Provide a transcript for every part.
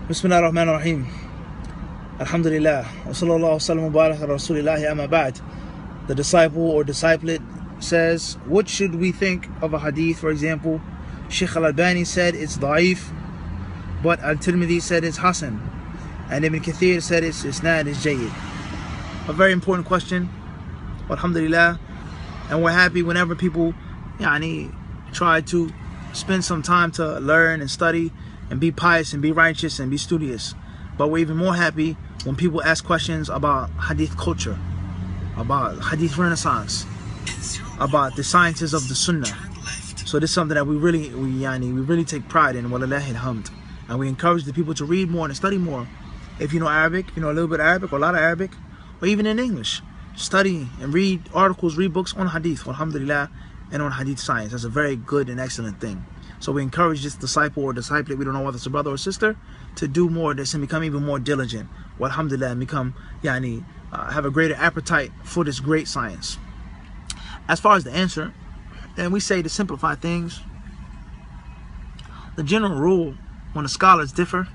Bismillah ar-Rahman ar-Rahim. Alhamdulillah. Wa sallallahu wa sallam wa barak ala Rasulillahi amma ba'd. The disciple or disciplet says, what should we think of a hadith? For example, Shaykh al-Albani said it's da'if, but al-Tirmidhi said it's hasan, and Ibn Kathir said it's isnad is jayyid. A very important question, alhamdulillah, and we're happy whenever people try to spend some time to learn and study and be pious and be righteous and be studious. But we're even more happy when people ask questions about hadith culture, about hadith renaissance, about the sciences of the sunnah. So this is something that we really take pride in, walillahi alhamd. And we encourage the people to read more and study more. If you know Arabic, you know a little bit of Arabic or a lot of Arabic, or even in English, study and read articles, read books on hadith, alhamdulillah, and on hadith science. That's a very good and excellent thing. So we encourage this disciple or disciple, we don't know whether it's a brother or sister, to do more of this and become even more diligent. Well, alhamdulillah, and become, have a greater appetite for this great science. As far as the answer, then we say to simplify things, the general rule when the scholars differ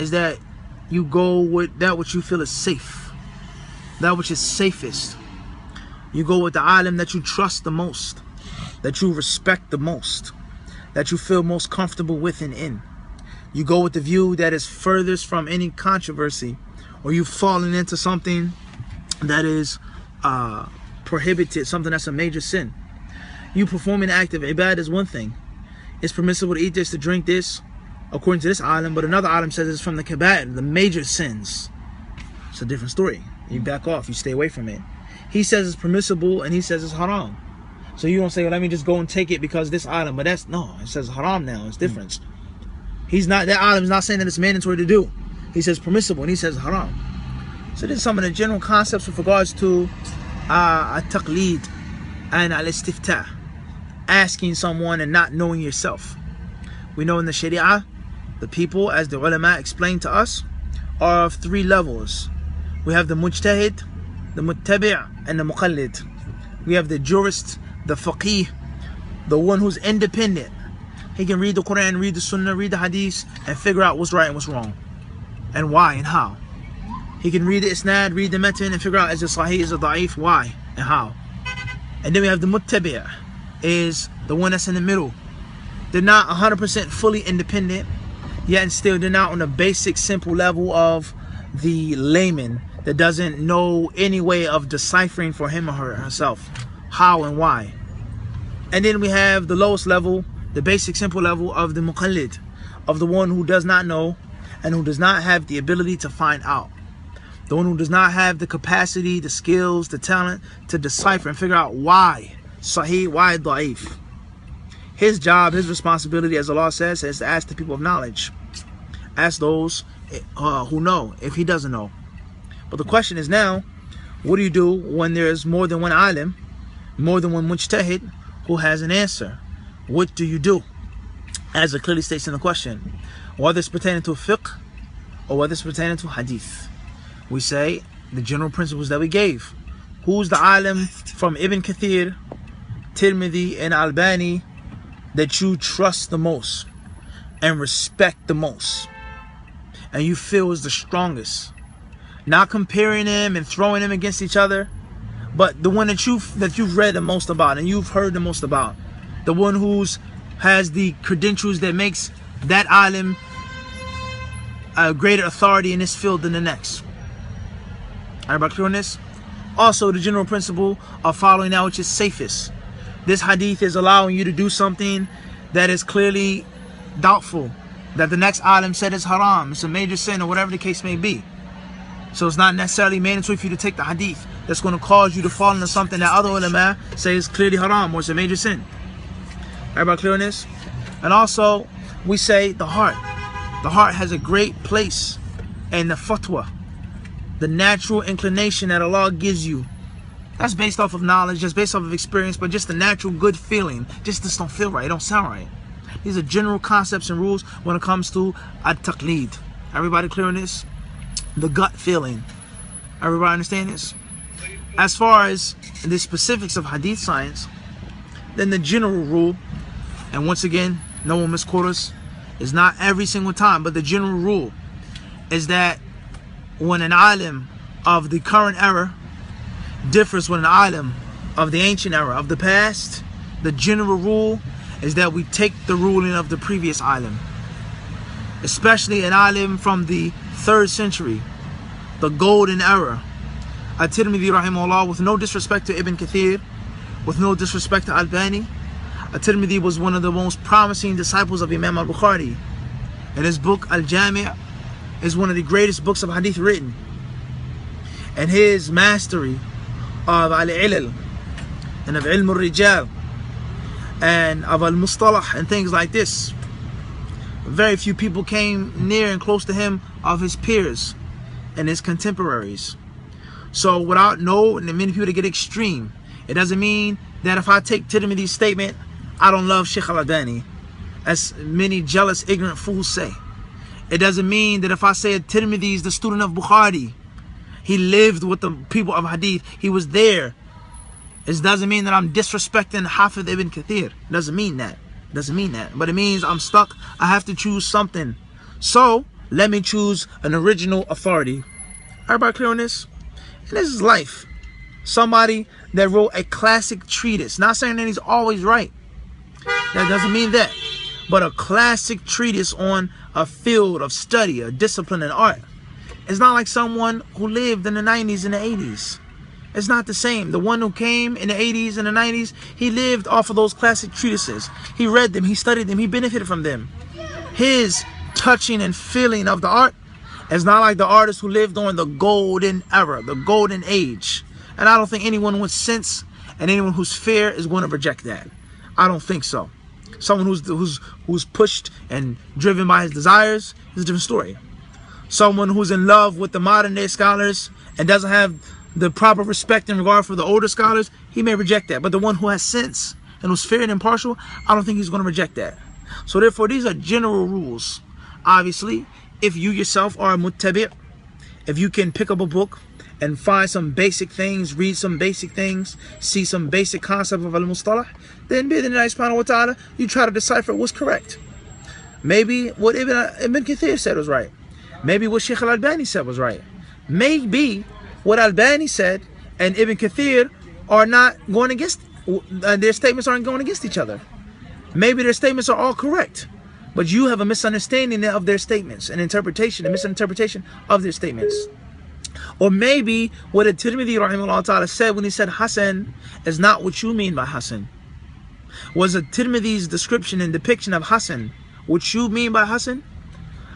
is that you go with that which you feel is safe, that which is safest. You go with the alim that you trust the most, that you respect the most, that you feel most comfortable with and in. You go with the view that is furthest from any controversy, or you've fallen into something that is prohibited, something that's a major sin. You perform an act of ibad is one thing. It's permissible to eat this, to drink this, according to this alim, but another alim says it's from the kaba'ir, the major sins. It's a different story. You back off, you stay away from it. He says it's permissible and he says it's haram. So you don't say, well, let me just go and take it because this alim, but it says haram now, it's different. That alim is not saying that it's mandatory to do. He says permissible and he says haram. So this is some of the general concepts with regards to at-taqleed and al-istiftah, asking someone and not knowing yourself. We know in the Sharia, the people, as the ulama explained to us, are of three levels. We have the mujtahid, the muttabi', and the muqallid. We have the jurist, the faqih, the one who's independent. He can read the Quran, read the Sunnah, read the Hadith, and figure out what's right and what's wrong, and why and how. He can read the isnad, read the matan, and figure out is it sahih, is it da'if, why and how. And then we have the muttabi', is the one that's in the middle. They're not 100% fully independent, yet and still they're not on the basic, simple level of the layman that doesn't know any way of deciphering for him or herself how and why. And then we have the lowest level, the basic, simple level of the muqallid, of the one who does not know and who does not have the ability to find out. The one who does not have the capacity, the skills, the talent to decipher and figure out why sahih, why da'if. His job, his responsibility, as Allah says, is to ask the people of knowledge. Ask those who know, if he doesn't know. But the question is now, what do you do when there's more than one alim, more than one mujtahid who has an answer? What do you do? As it clearly states in the question, whether it's pertaining to fiqh or whether it's pertaining to hadith, we say the general principles that we gave. Who's the alim from Ibn Kathir, Tirmidhi, and Albani that you trust the most and respect the most and you feel is the strongest? Not comparing them and throwing them against each other, but the one that you've read the most about and you've heard the most about, the one who's has the credentials that makes that alim a greater authority in this field than the next. Everybody clear on this? Also, the general principle of following out which is safest. This hadith is allowing you to do something that is clearly doubtful, that the next alim said is haram, it's a major sin, or whatever the case may be. So it's not necessarily mandatory for you to take the hadith that's going to cause you to fall into something that other ulama say is clearly haram or it's a major sin. Everybody clear on this? And also, we say the heart. The heart has a great place in the fatwa, the natural inclination that Allah gives you. That's based off of knowledge, just based off of experience, but just the natural good feeling. Just this don't feel right, it don't sound right. These are general concepts and rules when it comes to at-taqleed. Everybody clear on this? The gut feeling. Everybody understand this? As far as the specifics of hadith science, then the general rule, and once again, no one misquote us, It's not every single time, but the general rule is that when an alim of the current era differs with an alim of the ancient era, of the past, the general rule is that we take the ruling of the previous alim. Especially an alim from the 3rd century, the golden era. At-Tirmidhi rahimahullah, with no disrespect to Ibn Kathir, with no disrespect to Albani, At-Tirmidhi was one of the most promising disciples of Imam al-Bukhari. And his book Al-Jami' is one of the greatest books of hadith written. And his mastery of Al-Ilal and of Ilm al-Rijal and of Al-Mustalah and things like this, very few people came near and close to him of his peers and his contemporaries. So without many people to get extreme, it doesn't mean that if I take Tirmidhi's statement, I don't love Sheikh Al-Albani, as many jealous, ignorant fools say. It doesn't mean that if I say Tirmidhi is the student of Bukhari, he lived with the people of Hadith, he was there. It doesn't mean that I'm disrespecting Hafidh ibn Kathir. It doesn't mean that. It doesn't mean that. But it means I'm stuck. I have to choose something. So let me choose an original authority. Everybody clear on this? And this is life. Somebody that wrote a classic treatise. Not saying that he's always right. That doesn't mean that. But a classic treatise on a field of study, a discipline and art. It's not like someone who lived in the 90s and the 80s. It's not the same. The one who came in the 80s and the 90s, he lived off of those classic treatises. He read them, he studied them, he benefited from them. His touching and feeling of the art is not like the artists who lived during the golden era, the golden age. And I don't think anyone with sense and anyone who's fair is going to reject that. I don't think so. Someone who's pushed and driven by his desires is a different story. Someone who's in love with the modern day scholars and doesn't have the proper respect and regard for the older scholars, he may reject that. But the one who has sense and who's fair and impartial, I don't think he's going to reject that. So therefore, these are general rules. Obviously, if you yourself are a muttabi', if you can pick up a book and find some basic things, read some basic things, see some basic concept of al-mustalah, then bi'idhnillahi subhanahu wa ta'ala, you try to decipher what's correct. Maybe what Ibn Kathir said was right. Maybe what Sheikh Al-Albani said was right. Maybe what Albani said and Ibn Kathir are not going against, their statements aren't going against each other. Maybe their statements are all correct, but you have a misunderstanding of their statements, an interpretation, a misinterpretation of their statements. Or maybe what At-Tirmidhi rahimahullah ta'ala said when he said Hasan is not what you mean by Hasan. Was At-Tirmidhi's description and depiction of Hasan what you mean by Hasan?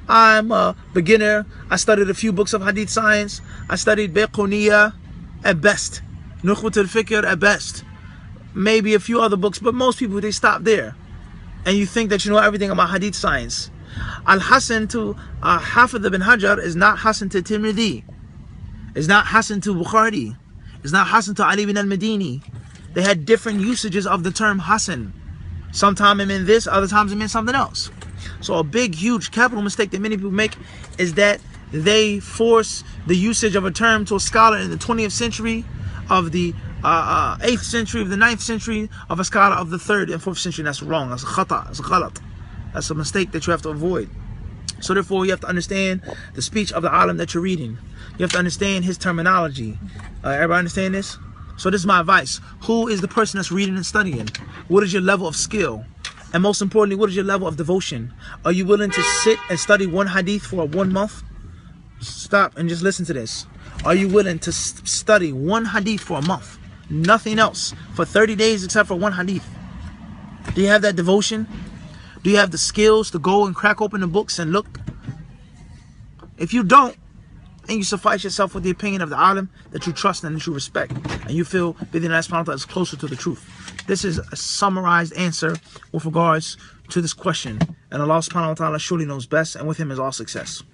I'm a beginner. I studied a few books of hadith science. I studied Baquniyya at best, Nukhbat al-Fikr at best, maybe a few other books, but most people, they stop there. And you think that you know everything about hadith science. Al-Hasan to Hafidh ibn Hajar is not Hasan to Tirmidhi. It's not Hasan to Bukhari. It's not Hasan to Ali ibn al-Madini. They had different usages of the term Hasan. Sometimes it meant this, other times it meant something else. So a big, huge capital mistake that many people make is that they force the usage of a term to a scholar in the 20th century, of the 8th century, of the 9th century, of a scholar of the 3rd and 4th century. That's wrong. That's a khata. That's a ghalat. That's a mistake that you have to avoid. So therefore, you have to understand the speech of the alim that you're reading. You have to understand his terminology. Everybody understand this? So this is my advice. Who is the person that's reading and studying? What is your level of skill? And most importantly, what is your level of devotion? Are you willing to sit and study one hadith for 1 month? Stop and just listen to this. Are you willing to study one hadith for a month? Nothing else. For 30 days except for one hadith. Do you have that devotion? Do you have the skills to go and crack open the books and look? If you don't, and you suffice yourself with the opinion of the alim that you trust and that you respect, and you feel bi'idhnillahi subhanahu wa ta'ala is closer to the truth. This is a summarized answer with regards to this question. And Allah subhanahu wa ta'ala surely knows best, and with him is all success.